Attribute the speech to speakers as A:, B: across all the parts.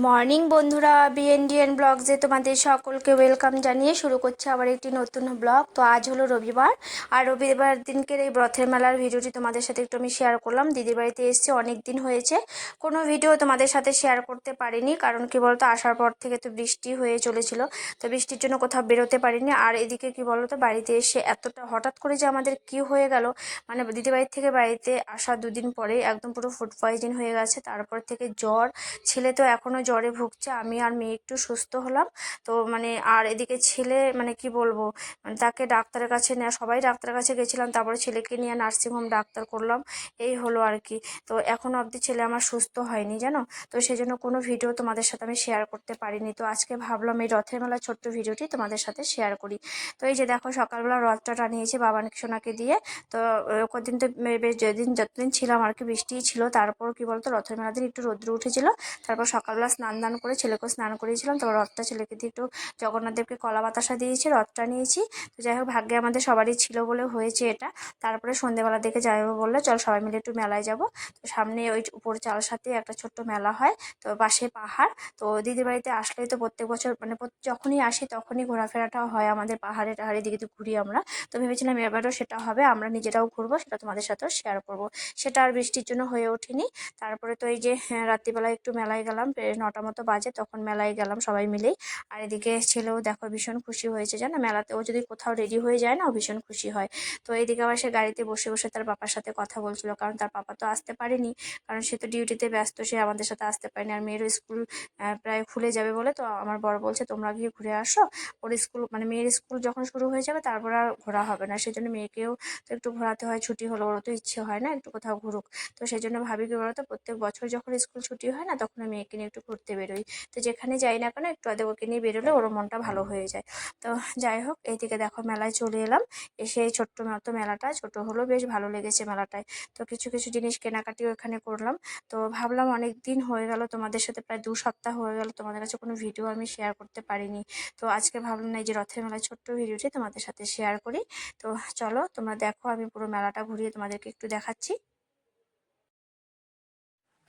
A: Morning বন্ধুরা, বিএনডিএন ব্লগসে তোমাদের সকলকে ওয়েলকাম জানিয়ে শুরু করছে আবার একটি নতুন ব্লগ। তো আজ হলো রবিবার, আর রবিবার দিনকের এই রথের মেলার ভিডিওটি তোমাদের সাথে একটু আমি শেয়ার করলাম। দিদির বাড়িতে এসেছি, অনেক দিন হয়েছে কোনো ভিডিও তোমাদের সাথে শেয়ার করতে পারিনি, কারণ কি বলতো আসার পর থেকে তো বৃষ্টি হয়ে চলেছিল, তো বৃষ্টির জন্য কোথাও বেরোতে পারিনি। আর এদিকে কি বলতো বাড়িতে এসে এতটা হঠাৎ করে যে আমাদের কি হয়ে গেল, মানে দিদি বাড়ির থেকে বাড়িতে আসা দুদিন পরে একদম পুরো ফুড পয়জন হয়ে গেছে, তারপর থেকে জ্বর। ছেলে তো এখনো জ্বরে ভুগছে, আমি আর মেয়ে একটু সুস্থ হলাম। তো মানে আর এদিকে ছেলে মানে কি বলবো, মানে তাকে ডাক্তারের কাছে নেওয়া, সবাই ডাক্তারের কাছে গেছিলাম, তারপরে ছেলেকে নিয়ে নার্সিংহোম ডাক্তার করলাম, এই হলো আর কি। তো এখনো অবধি ছেলে আমার সুস্থ হয়নি জানো। তো সেই জন্য কোনো ভিডিও তোমাদের সাথে আমি শেয়ার করতে পারিনি। তো আজকে ভাবলাম এই রথের মেলার ছোট্ট ভিডিওটি তোমাদের সাথে শেয়ার করি। তো এই যে দেখো সকালবেলা রথটা টানিয়েছে বাবান সোনাকে দিয়ে। তো কদিন তো বেশ যতদিন ছিলাম আর কি বৃষ্টিই ছিল, তারপর কি বলতো রথের মেলা দিন একটু রোদ্র উঠেছিল। তারপর সকালবেলা স্নান দান করে ছেলেকেও স্নান করিয়েছিলাম, তারপর রথটা ছেলেকে দিয়ে একটু জগন্নাথদেবকে কলা বাতাসা দিয়েছি, রথটা নিয়েছি। তো যাই হোক ভাগ্যে আমাদের সবারই ছিল বলে হয়েছে এটা। তারপরে সন্ধ্যেবেলা দেখে জামাইবাবু বললো চল সবাই মিলে একটু মেলায় যাব। তো সামনে ওই উপর চাল সাথে একটা ছোট্ট মেলা হয়, তো পাশে পাহাড়। তো দিদির বাড়িতে আসলেই তো প্রত্যেক বছর মানে যখনই আসি তখনই ঘোরাফেরাটাও হয় আমাদের, পাহাড়ে টাহাড়ে দিকে তো ঘুরি আমরা। তো ভেবেছিলাম এবারও সেটা হবে, আমরা নিজেরাও ঘুরবো, সেটা তোমাদের সাথেও শেয়ার করবো। সেটা আর বৃষ্টির জন্য হয়ে ওঠেনি। তারপরে তো এই যে রাত্রিবেলায় একটু মেলায় গেলাম, 9টা মতো বাজে, তখন মেলায় গেলাম সবাই মিলেই। আর এদিকে ছেলেও দেখো ভীষণ খুশি হয়েছে জানো, মেলাতে ও যদি কোথাও রেডি হয়ে যায় না ও ভীষণ খুশি হয়। তো এইদিকে আবার সে গাড়িতে বসে বসে তার পাপার সাথে কথা বলছিল, কারণ তার পাপা তো আসতে পারেনি, কারণ সে তো ডিউটিতে ব্যস্ত, সে আমাদের সাথে আসতে পারেনি। আর মেয়েরও স্কুল প্রায় খুলে যাবে বলে, তো আমার বড় বলছে তোমরা গিয়ে ঘুরে আসো, ওর স্কুল মানে মেয়ের স্কুল যখন শুরু হয়ে যাবে তারপর আর ঘোরা হবে না, সেই জন্য মেয়েকেও তো একটু ঘোরাতে হয়, ছুটি হলো ওরও তো ইচ্ছে হয় না একটু কোথাও ঘুরুক। তো সেই জন্য ভাবি কি বলতো প্রত্যেক বছর যখন স্কুল ছুটি হয় না তখন আমি মেয়েকে নিয়ে একটু ঘুরতে বেরোই। তো যেখানে যাই না কেন একটু আধে ওকে নিয়ে বেরোলে ওর মনটা ভালো হয়ে যায়। তো যাই হোক এইদিকে দেখো মেলায় চলে এলাম। এসে এই ছোট্ট মতো মেলাটা, ছোট হলো বেশ ভালো লেগেছে মেলাটায়। তো কিছু কিছু জিনিস কেনাকাটিও এখানে করলাম। তো ভাবলাম অনেক দিন হয়ে গেল তোমাদের সাথে, প্রায় 2 সপ্তাহ হয়ে গেল তোমাদের কাছে কোনো ভিডিও আমি শেয়ার করতে পারিনি। তো আজকে ভাবলাম না এই যে রথের মেলায় ছোট্ট ভিডিওটি তোমাদের সাথে শেয়ার করি। তো চলো তোমরা দেখো, আমি পুরো মেলাটা ঘুরিয়ে তোমাদেরকে একটু দেখাচ্ছি।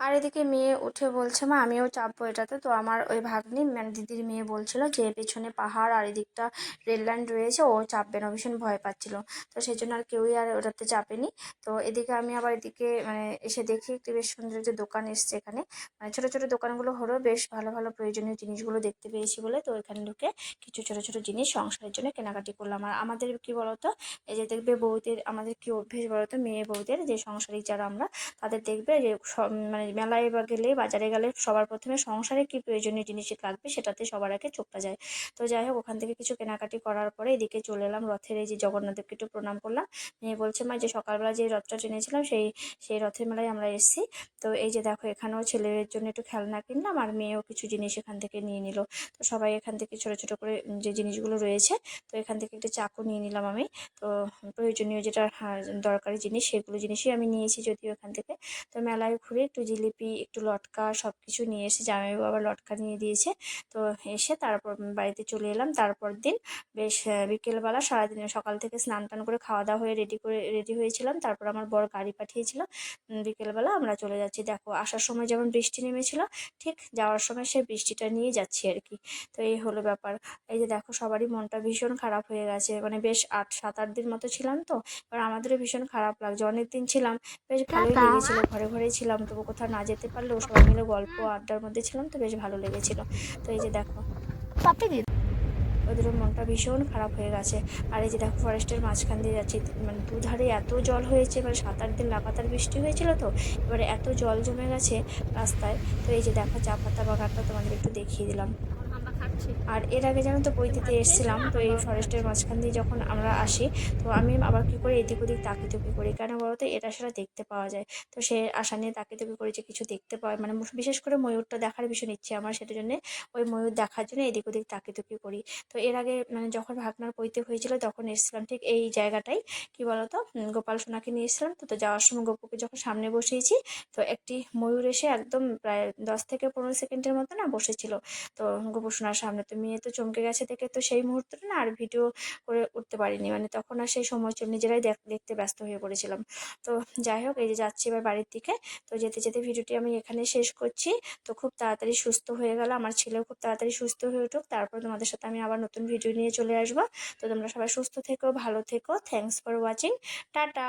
A: আর এদিকে মেয়ে উঠে বলছে মা আমিও চাপবো এটাতে। তো আমার ওই ভাগ্নি মানে দিদির মেয়ে বলছিল যে পেছনে পাহাড় আর এদিকটা রেল লাইন রয়েছে, ও চাপবে না, ভীষণ ভয় পাচ্ছিল। তো সেই জন্য আর কেউই আর ওটাতে চাপেনি। তো এদিকে আমি আবার এদিকে মানে এসে দেখি একটি বেশ সুন্দর যে দোকান এসছে এখানে, মানে ছোটো ছোটো দোকানগুলো হলো, বেশ ভালো ভালো প্রয়োজনীয় জিনিসগুলো দেখতে পেয়েছি বলে তো এখানে ঢুকে কিছু ছোটো ছোটো জিনিস সংসারের জন্য কেনাকাটি করলাম। আর আমাদের কি বলতো, এই যে দেখবে বউদের আমাদের কি অভ্যেস বলতো, মেয়ে বউদের যে সংসারিক যারা আমরা, তাদের দেখবে যে মানে মেলায় বা গেলে বাজারে গেলে সবার প্রথমে সংসারে কি প্রয়োজনীয় জিনিস লাগবে সেটাতে সবার আগে চোখটা যায়। তো যাই হোক ওখান থেকে কিছু কেনাকাটি করার পরে এদিকে চলে এলাম রথের, এই যে জগন্নাথদেবকে একটু প্রণাম করলাম। মেয়ে বলছে মা যে সকালবেলা যে রথটা টেনেছিলাম সেই সেই রথের মেলায় আমরা এসেছি। তো এই যে দেখো এখানেও ছেলের জন্য একটু খেলনা কিনলাম, আর মেয়েও কিছু জিনিস এখান থেকে নিয়ে নিল। তো সবাই এখান থেকে ছোটো ছোটো করে যে জিনিসগুলো রয়েছে, তো এখান থেকে একটা চাকু নিয়ে নিলাম আমি। তো প্রয়োজনীয় যেটা দরকারি জিনিস সেগুলো জিনিসই আমি নিয়েছি যদিও এখান থেকে। তো মেলায় ঘুরে একটু জিলিপি একটু লটকা সব কিছু নিয়ে এসে জামাইবাবু আবার লটকা নিয়ে দিয়েছে। তো এসে তারপর বাড়িতে চলে এলাম। তারপর দিন বেশ বিকেলবেলা সারাদিন সকাল থেকে স্নান টান করে খাওয়া দাওয়া হয়ে রেডি হয়েছিলাম, তারপর আমার বর গাড়ি পাঠিয়েছিল। বিকেলবেলা আমরা চলে যাচ্ছি, দেখো আসার সময় যেমন বৃষ্টি নেমেছিল ঠিক যাওয়ার সময় সে বৃষ্টিটা নিয়ে যাচ্ছি আর কি। তো এই হলো ব্যাপার। এই যে দেখো সবারই মনটা ভীষণ খারাপ হয়ে গেছে, মানে বেশ 7-8 দিন মতো ছিলাম, তো এবার আমাদেরও ভীষণ খারাপ লাগছে, অনেক দিন ছিলাম, বেশ ভালোই লেগেছিল, ঘরে ঘরেই ছিলাম, তবু কোথাও না যেতে পারলেও সবাই মিলে গল্প আড্ডার মধ্যে ছিলাম, তো বেশ ভালো লেগেছিল। তো এই যে দেখো ওদেরও মনটা ভীষণ খারাপ হয়ে গেছে। আর এই যে দেখো ফরেস্টের মাঝখান দিয়ে যাচ্ছি, মানে দুধারে এত জল হয়েছে, মানে 7-8 দিন লাগাতার বৃষ্টি হয়েছিল, তো এবারে এত জল জমে গেছে রাস্তায়। তো এই যে দেখো চা পাতা বাগানটা তোমাদের একটু দেখিয়ে দিলাম। আর এর আগে জানো তো বইতিতে এসেছিলাম, তো এই ফরেস্টের মাঝখান দিয়ে যখন আমরা আসি, তো আমি আবার কি করে এদিক ওদিক তাকিতুকি করি, কেন বলতো এটা সেটা দেখতে পাওয়া যায়। তো সে আশা নিয়ে তাকিতুকি করি যে কিছু দেখতে পাওয়া, মানে বিশেষ করে ময়ূরটা দেখার ভীষণ ইচ্ছে আমার, সেটার জন্য ওই ময়ূর দেখার জন্য এদিক ওদিক তাকিতুকি করি। তো এর আগে মানে যখন ভাগনার পৈতে হয়েছিল তখন এসেছিলাম ঠিক এই জায়গাটাই, কি বলতো গোপাল সোনাকে নিয়ে এসেছিলাম। তো যাওয়ার সময় গপুকে যখন সামনে বসিয়েছি, তো একটি ময়ূর এসে একদম প্রায় 10 থেকে 15 সেকেন্ডের মতো না বসেছিল, তো গোপু সোনার সামনে। তো মেয়ে তো চমকে গেছে দেখে তো সেই মুহূর্তটা না আর ভিডিও করে উঠতে পারিনি, মানে তখন আর সেই সময় নিজেরাই দেখতে ব্যস্ত হয়ে পড়েছিলাম। তো যাই হোক, এই যে যাচ্ছি এবার বাড়ির দিকে। তো যেতে যেতে ভিডিওটি আমি এখানে শেষ করছি। তো খুব তাড়াতাড়ি সুস্থ হয়ে গেল, আমার ছেলেও খুব তাড়াতাড়ি সুস্থ হয়ে উঠুক, তারপর তোমাদের সাথে আমি আবার নতুন ভিডিও নিয়ে চলে আসবো। তো তোমরা সবাই সুস্থ থেকো, ভালো থেকো। Thanks for watching. টাটা।